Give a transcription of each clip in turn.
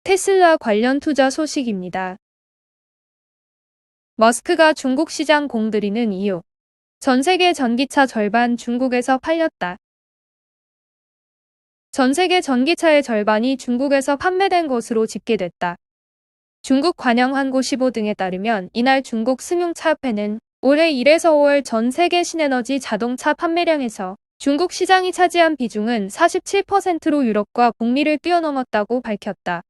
테슬라 관련 투자 소식입니다. 머스크가 중국 시장 공들이는 이유. 전 세계 전기차 절반 중국에서 팔렸다. 전 세계 전기차의 절반이 중국에서 판매된 것으로 집계됐다. 중국 관영환고15 등에 따르면 이날 중국 승용차협회는 올해 1에서 5월 전 세계 신에너지 자동차 판매량에서 중국 시장이 차지한 비중은 47%로 유럽과 북미를 뛰어넘었다고 밝혔다.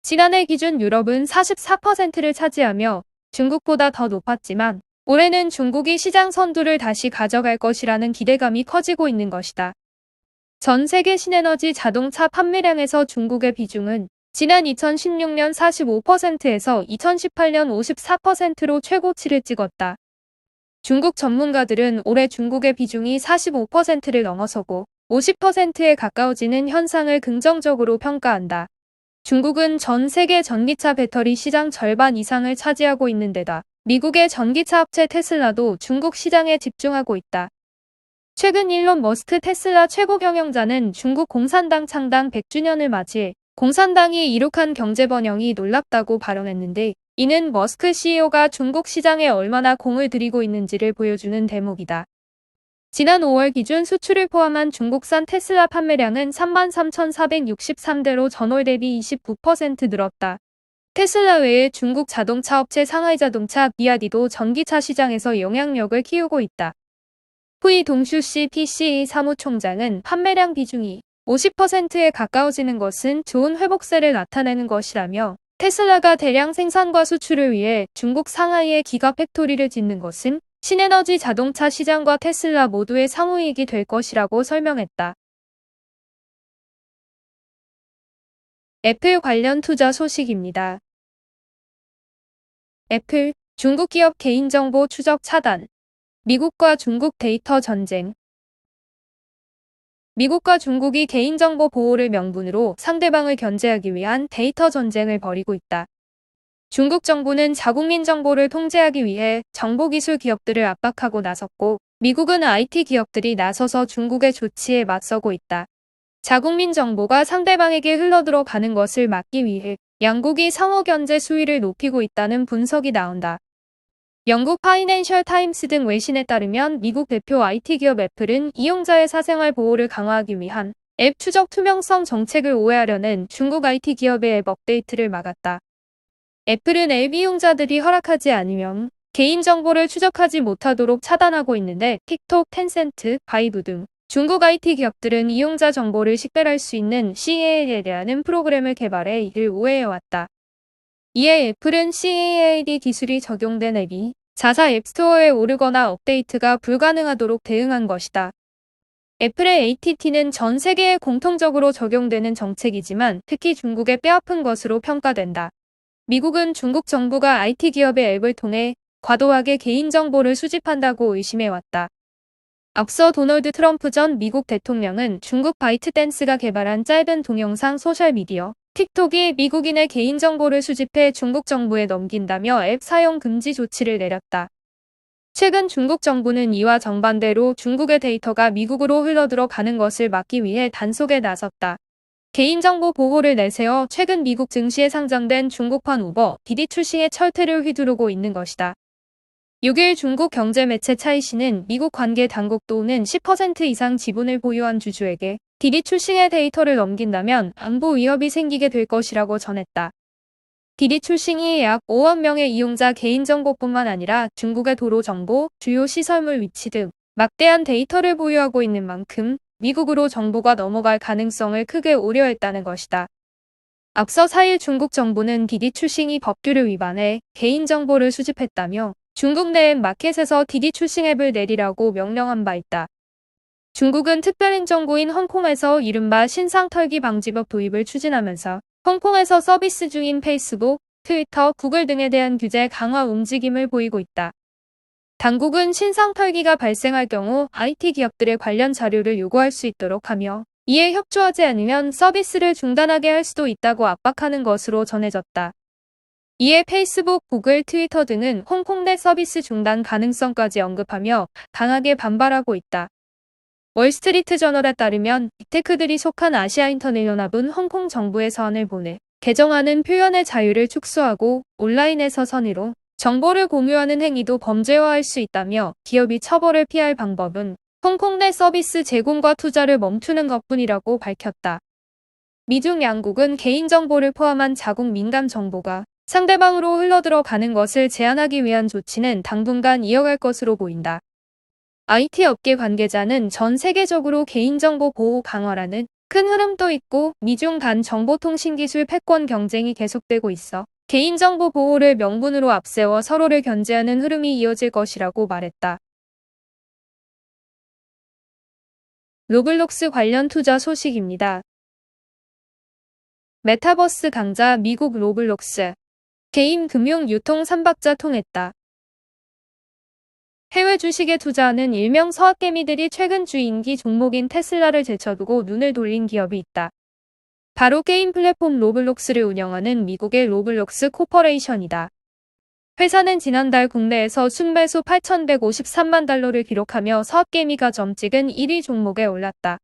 지난해 기준 유럽은 44%를 차지하며 중국보다 더 높았지만 올해는 중국이 시장 선두를 다시 가져갈 것이라는 기대감이 커지고 있는 것이다. 전 세계 신에너지 자동차 판매량에서 중국의 비중은 지난 2016년 45%에서 2018년 54%로 최고치를 찍었다. 중국 전문가들은 올해 중국의 비중이 45%를 넘어서고 50%에 가까워지는 현상을 긍정적으로 평가한다. 중국은 전 세계 전기차 배터리 시장 절반 이상을 차지하고 있는 데다 미국의 전기차 업체 테슬라도 중국 시장에 집중하고 있다. 최근 일론 머스크 테슬라 최고 경영자는 중국 공산당 창당 100주년을 맞이해 공산당이 이룩한 경제 번영이 놀랍다고 발언했는데 이는 머스크 CEO가 중국 시장에 얼마나 공을 들이고 있는지를 보여주는 대목이다. 지난 5월 기준 수출을 포함한 중국산 테슬라 판매량은 33,463대로 전월 대비 29% 늘었다. 테슬라 외에 중국 자동차 업체 상하이자동차 비아디도 전기차 시장에서 영향력을 키우고 있다. 후이 동슈시 PCE 사무총장은 판매량 비중이 50%에 가까워지는 것은 좋은 회복세를 나타내는 것이라며 테슬라가 대량 생산과 수출을 위해 중국 상하이에 기가 팩토리를 짓는 것은 신에너지 자동차 시장과 테슬라 모두의 상호이익이 될 것이라고 설명했다. 애플 관련 투자 소식입니다. 애플, 중국 기업 개인정보 추적 차단. 미국과 중국 데이터 전쟁. 미국과 중국이 개인정보 보호를 명분으로 상대방을 견제하기 위한 데이터 전쟁을 벌이고 있다. 중국 정부는 자국민 정보를 통제하기 위해 정보기술 기업들을 압박하고 나섰고 미국은 IT 기업들이 나서서 중국의 조치에 맞서고 있다. 자국민 정보가 상대방에게 흘러들어가는 것을 막기 위해 양국이 상호 견제 수위를 높이고 있다는 분석이 나온다. 영국 파이낸셜 타임스 등 외신에 따르면 미국 대표 IT 기업 애플은 이용자의 사생활 보호를 강화하기 위한 앱 추적 투명성 정책을 우회하려는 중국 IT 기업의 앱 업데이트를 막았다. 애플은 앱 이용자들이 허락하지 않으면 개인정보를 추적하지 못하도록 차단하고 있는데 틱톡, 텐센트, 바이두 등 중국 IT 기업들은 이용자 정보를 식별할 수 있는 CAAD라는 프로그램을 개발해 이를 우회해왔다. 이에 애플은 CAAD 기술이 적용된 앱이 자사 앱스토어에 오르거나 업데이트가 불가능하도록 대응한 것이다. 애플의 ATT는 전 세계에 공통적으로 적용되는 정책이지만 특히 중국에 뼈아픈 것으로 평가된다. 미국은 중국 정부가 IT 기업의 앱을 통해 과도하게 개인정보를 수집한다고 의심해왔다. 앞서 도널드 트럼프 전 미국 대통령은 중국 바이트댄스가 개발한 짧은 동영상 소셜미디어 틱톡이 미국인의 개인정보를 수집해 중국 정부에 넘긴다며 앱 사용 금지 조치를 내렸다. 최근 중국 정부는 이와 정반대로 중국의 데이터가 미국으로 흘러들어가는 것을 막기 위해 단속에 나섰다. 개인정보 보호를 내세워 최근 미국 증시에 상장된 중국판 우버, 디디 출시의 철퇴를 휘두르고 있는 것이다. 6일 중국 경제매체 차이시는 미국 관계 당국도는 10% 이상 지분을 보유한 주주에게 디디 출싱의 데이터를 넘긴다면 안보 위협이 생기게 될 것이라고 전했다. 디디 출싱이 약 5억 명의 이용자 개인정보뿐만 아니라 중국의 도로 정보, 주요 시설물 위치 등 막대한 데이터를 보유하고 있는 만큼 미국으로 정보가 넘어갈 가능성을 크게 우려했다는 것이다. 앞서 4일 중국 정부는 디디 출싱이 법규를 위반해 개인정보를 수집했다며 중국 내 마켓에서 디디 출싱 앱을 내리라고 명령한 바 있다. 중국은 특별행정구인 홍콩에서 이른바 신상털기 방지법 도입을 추진하면서 홍콩에서 서비스 중인 페이스북, 트위터, 구글 등에 대한 규제 강화 움직임을 보이고 있다. 당국은 신상털기가 발생할 경우 IT 기업들의 관련 자료를 요구할 수 있도록 하며 이에 협조하지 않으면 서비스를 중단하게 할 수도 있다고 압박하는 것으로 전해졌다. 이에 페이스북, 구글, 트위터 등은 홍콩 내 서비스 중단 가능성까지 언급하며 강하게 반발하고 있다. 월스트리트 저널에 따르면 빅테크들이 속한 아시아인터넷연합은 홍콩 정부의 서한을 보내 개정안은 표현의 자유를 축소하고 온라인에서 선의로 정보를 공유하는 행위도 범죄화할 수 있다며 기업이 처벌을 피할 방법은 홍콩 내 서비스 제공과 투자를 멈추는 것뿐이라고 밝혔다. 미중 양국은 개인정보를 포함한 자국 민감 정보가 상대방으로 흘러들어가는 것을 제한하기 위한 조치는 당분간 이어갈 것으로 보인다. IT 업계 관계자는 전 세계적으로 개인정보 보호 강화라는 큰 흐름도 있고 미중 간 정보통신기술 패권 경쟁이 계속되고 있어 개인정보 보호를 명분으로 앞세워 서로를 견제하는 흐름이 이어질 것이라고 말했다. 로블록스 관련 투자 소식입니다. 메타버스 강자 미국 로블록스. 게임 금융 유통 3박자 통했다. 해외 주식에 투자하는 일명 서학개미들이 최근 주인기 종목인 테슬라를 제쳐두고 눈을 돌린 기업이 있다. 바로 게임 플랫폼 로블록스를 운영하는 미국의 로블록스 코퍼레이션이다. 회사는 지난달 국내에서 순매수 8,153만 달러를 기록하며 서학개미가 점 찍은 1위 종목에 올랐다.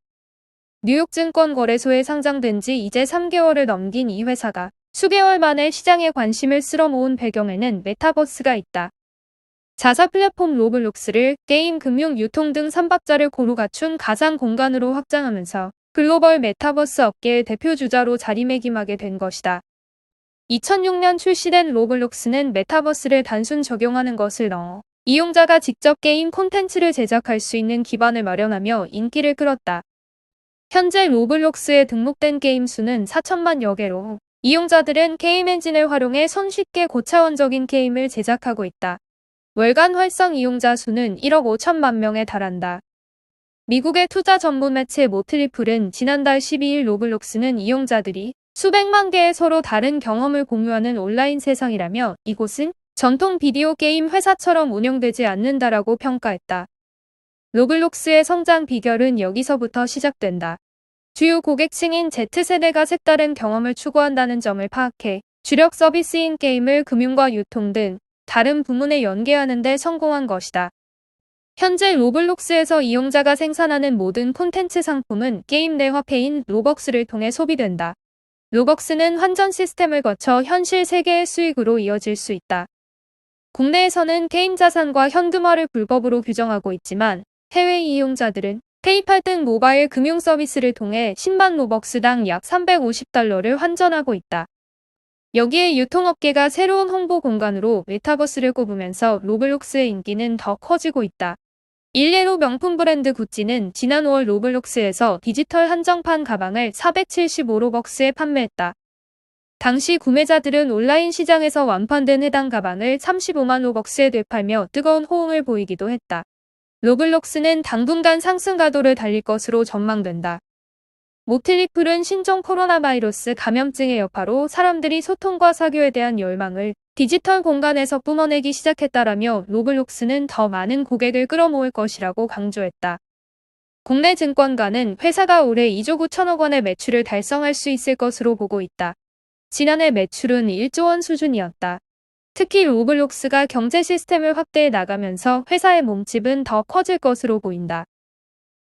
뉴욕 증권거래소에 상장된 지 이제 3개월을 넘긴 이 회사가 수개월 만에 시장에 관심을 쓸어모은 배경에는 메타버스가 있다. 자사 플랫폼 로블록스를 게임, 금융, 유통 등 3박자를 고루 갖춘 가상 공간으로 확장하면서 글로벌 메타버스 업계의 대표주자로 자리매김하게 된 것이다. 2006년 출시된 로블록스는 메타버스를 단순 적용하는 것을 넘어 이용자가 직접 게임 콘텐츠를 제작할 수 있는 기반을 마련하며 인기를 끌었다. 현재 로블록스에 등록된 게임 수는 4천만여 개로 이용자들은 게임 엔진을 활용해 손쉽게 고차원적인 게임을 제작하고 있다. 월간 활성 이용자 수는 1억 5천만 명에 달한다. 미국의 투자 전문 매체 모트리플은 지난달 12일 로블록스는 이용자들이 수백만 개의 서로 다른 경험을 공유하는 온라인 세상이라며 이곳은 전통 비디오 게임 회사처럼 운영되지 않는다라고 평가했다. 로블록스의 성장 비결은 여기서부터 시작된다. 주요 고객층인 Z세대가 색다른 경험을 추구한다는 점을 파악해 주력 서비스인 게임을 금융과 유통 등 다른 부문에 연계하는 데 성공한 것이다. 현재 로블록스에서 이용자가 생산하는 모든 콘텐츠 상품은 게임 내 화폐인 로벅스를 통해 소비된다. 로벅스는 환전 시스템을 거쳐 현실 세계의 수익으로 이어질 수 있다. 국내에서는 게임 자산과 현금화를 불법으로 규정하고 있지만 해외 이용자들은 페이팔 등 모바일 금융 서비스를 통해 10만 로벅스당 약 350달러를 환전하고 있다. 여기에 유통업계가 새로운 홍보 공간으로 메타버스를 꼽으면서 로블록스의 인기는 더 커지고 있다. 일례로 명품 브랜드 구찌는 지난 5월 로블록스에서 디지털 한정판 가방을 475로벅스에 판매했다. 당시 구매자들은 온라인 시장에서 완판된 해당 가방을 35만 로벅스에 되팔며 뜨거운 호응을 보이기도 했다. 로블록스는 당분간 상승 가도를 달릴 것으로 전망된다. 모트리플은 신종 코로나 바이러스 감염증의 여파로 사람들이 소통과 사교에 대한 열망을 디지털 공간에서 뿜어내기 시작했다라며 로블록스는 더 많은 고객을 끌어모을 것이라고 강조했다. 국내 증권가는 회사가 올해 2조 9천억 원의 매출을 달성할 수 있을 것으로 보고 있다. 지난해 매출은 1조 원 수준이었다. 특히 로블록스가 경제 시스템을 확대해 나가면서 회사의 몸집은 더 커질 것으로 보인다.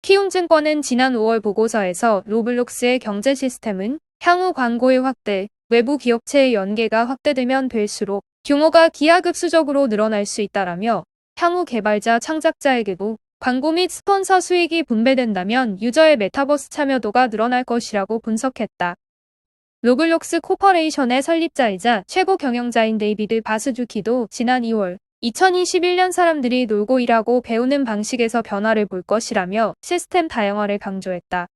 키움증권은 지난 5월 보고서에서 로블록스의 경제 시스템은 향후 광고의 확대, 외부 기업체의 연계가 확대되면 될수록 규모가 기하급수적으로 늘어날 수 있다라며 향후 개발자 창작자에게도 광고 및 스폰서 수익이 분배된다면 유저의 메타버스 참여도가 늘어날 것이라고 분석했다. 로블록스 코퍼레이션의 설립자이자 최고 경영자인 데이비드 바스주키도 지난 2월 2021년 사람들이 놀고 일하고 배우는 방식에서 변화를 볼 것이라며 시스템 다양화를 강조했다.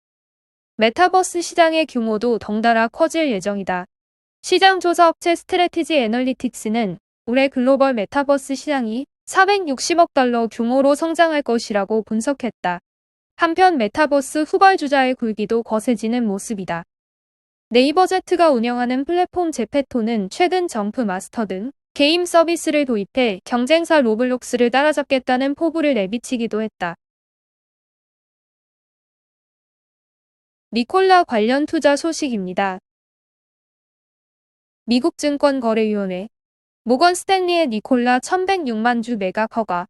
메타버스 시장의 규모도 덩달아 커질 예정이다. 시장 조사 업체 스트래티지 애널리틱스는 올해 글로벌 메타버스 시장이 460억 달러 규모로 성장할 것이라고 분석했다. 한편 메타버스 후발주자의 굴기도 거세지는 모습이다. 네이버 Z가 운영하는 플랫폼 제페토는 최근 점프 마스터 등 게임 서비스를 도입해 경쟁사 로블록스를 따라잡겠다는 포부를 내비치기도 했다. 니콜라 관련 투자 소식입니다. 미국 증권거래위원회 모건 스탠리의 니콜라 1106만 주 매각 허가.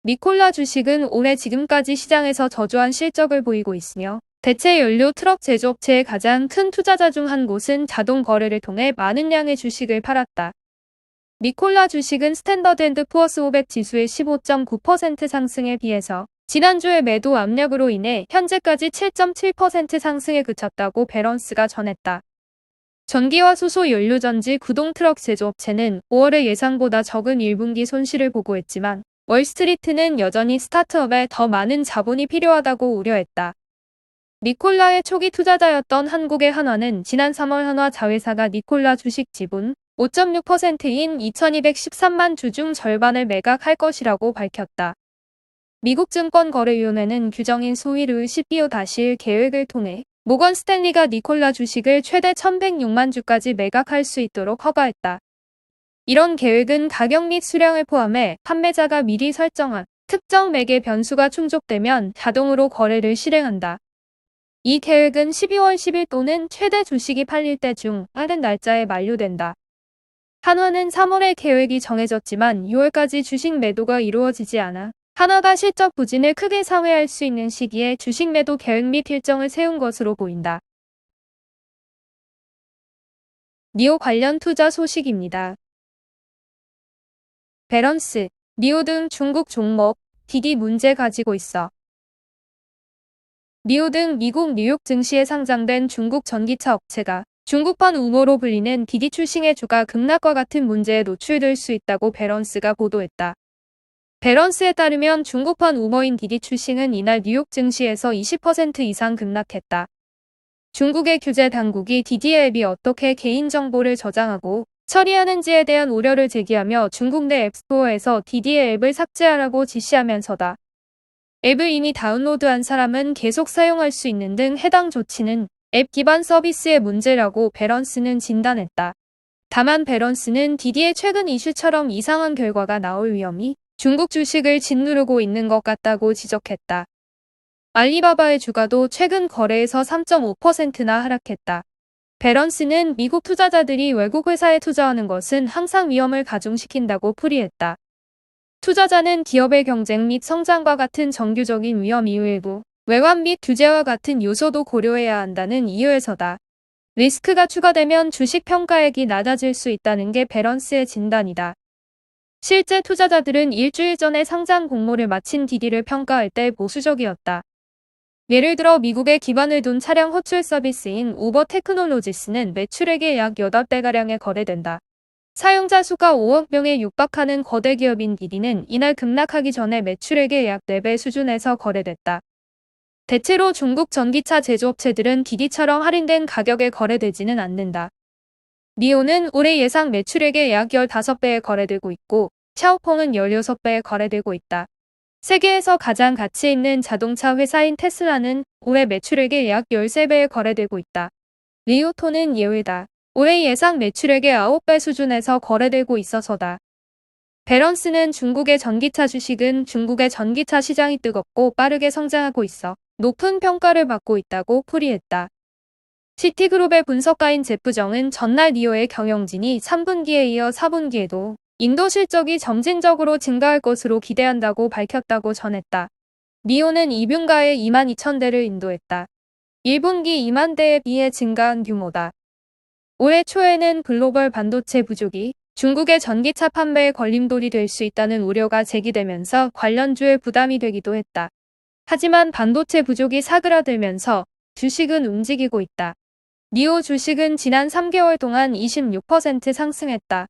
니콜라 주식은 올해 지금까지 시장에서 저조한 실적을 보이고 있으며 대체 연료 트럭 제조업체의 가장 큰 투자자 중 한 곳은 자동 거래를 통해 많은 양의 주식을 팔았다. 니콜라 주식은 스탠더드 앤드 푸어스 500 지수의 15.9% 상승에 비해서 지난주의 매도 압력으로 인해 현재까지 7.7% 상승에 그쳤다고 배런스가 전했다. 전기와 수소 연료전지 구동 트럭 제조업체는 5월에 예상보다 적은 1분기 손실을 보고했지만 월스트리트는 여전히 스타트업에 더 많은 자본이 필요하다고 우려했다. 니콜라의 초기 투자자였던 한국의 한화는 지난 3월 한화 자회사가 니콜라 주식 지분 5.6%인 2213만 주 중 절반을 매각할 것이라고 밝혔다. 미국 증권거래위원회는 규정인 소위 르 CPO-1 계획을 통해 모건 스탠리가 니콜라 주식을 최대 1106만 주까지 매각할 수 있도록 허가했다. 이런 계획은 가격 및 수량을 포함해 판매자가 미리 설정한 특정 매개 변수가 충족되면 자동으로 거래를 실행한다. 이 계획은 12월 10일 또는 최대 주식이 팔릴 때 중 다른 날짜에 만료된다. 한화는 3월에 계획이 정해졌지만 6월까지 주식 매도가 이루어지지 않아 한화가 실적 부진을 크게 상회할 수 있는 시기에 주식 매도 계획 및 일정을 세운 것으로 보인다. 니오 관련 투자 소식입니다. 배런스, 니오 등 중국 종목, 디디 문제 가지고 있어. 니오 등 미국 뉴욕 증시에 상장된 중국 전기차 업체가 중국판 우머로 불리는 디디 출싱의 주가 급락과 같은 문제에 노출될 수 있다고 배런스가 보도했다. 배런스에 따르면 중국판 우머인 디디 출싱은 이날 뉴욕 증시에서 20% 이상 급락했다. 중국의 규제 당국이 디디 앱이 어떻게 개인정보를 저장하고 처리하는지에 대한 우려를 제기하며 중국 내 앱스토어에서 디디의 앱을 삭제하라고 지시하면서다. 앱을 이미 다운로드한 사람은 계속 사용할 수 있는 등 해당 조치는 앱 기반 서비스의 문제라고 배런스는 진단했다. 다만 배런스는 디디의 최근 이슈처럼 이상한 결과가 나올 위험이 중국 주식을 짓누르고 있는 것 같다고 지적했다. 알리바바의 주가도 최근 거래에서 3.5%나 하락했다. 배런스는 미국 투자자들이 외국 회사에 투자하는 것은 항상 위험을 가중시킨다고 풀이했다. 투자자는 기업의 경쟁 및 성장과 같은 정규적인 위험 이외에도 외환 및 규제와 같은 요소도 고려해야 한다는 이유에서다. 리스크가 추가되면 주식 평가액이 낮아질 수 있다는 게 배런스의 진단이다. 실제 투자자들은 일주일 전에 상장 공모를 마친 디디를 평가할 때 보수적이었다. 예를 들어 미국에 기반을 둔 차량 호출 서비스인 우버 테크놀로지스는 매출액의 약 8배가량에 거래된다. 사용자 수가 5억 명에 육박하는 거대 기업인 디디는 이날 급락하기 전에 매출액의 약 4배 수준에서 거래됐다. 대체로 중국 전기차 제조업체들은 디디처럼 할인된 가격에 거래되지는 않는다. 니오는 올해 예상 매출액의 약 15배에 거래되고 있고 샤오퐁은 16배에 거래되고 있다. 세계에서 가장 가치 있는 자동차 회사인 테슬라는 올해 매출액의 약 13배에 거래되고 있다. 리오토는 예외다. 올해 예상 매출액의 9배 수준에서 거래되고 있어서다. 배런스는 중국의 전기차 주식은 중국의 전기차 시장이 뜨겁고 빠르게 성장하고 있어 높은 평가를 받고 있다고 풀이했다. 시티그룹의 분석가인 제프정은 전날 니오의 경영진이 3분기에 이어 4분기에도 인도 실적이 점진적으로 증가할 것으로 기대한다고 밝혔다고 전했다. 니오는 2분가에 22,000대를 인도했다. 1분기 2만 대에 비해 증가한 규모다. 올해 초에는 글로벌 반도체 부족이 중국의 전기차 판매에 걸림돌이 될 수 있다는 우려가 제기되면서 관련주에 부담이 되기도 했다. 하지만 반도체 부족이 사그라들면서 주식은 움직이고 있다. 니오 주식은 지난 3개월 동안 26% 상승했다.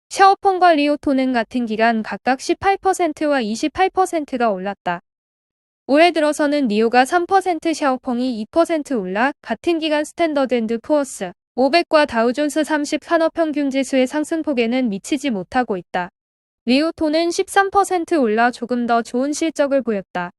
샤오퐁과 리오토는 같은 기간 각각 18%와 28%가 올랐다. 올해 들어서는 니오가 3%, 샤오퐁이 2% 올라 같은 기간 스탠더드 앤드 푸어스 500과 다우존스 30 산업평균지수의 상승폭에는 미치지 못하고 있다. 리오토는 13% 올라 조금 더 좋은 실적을 보였다.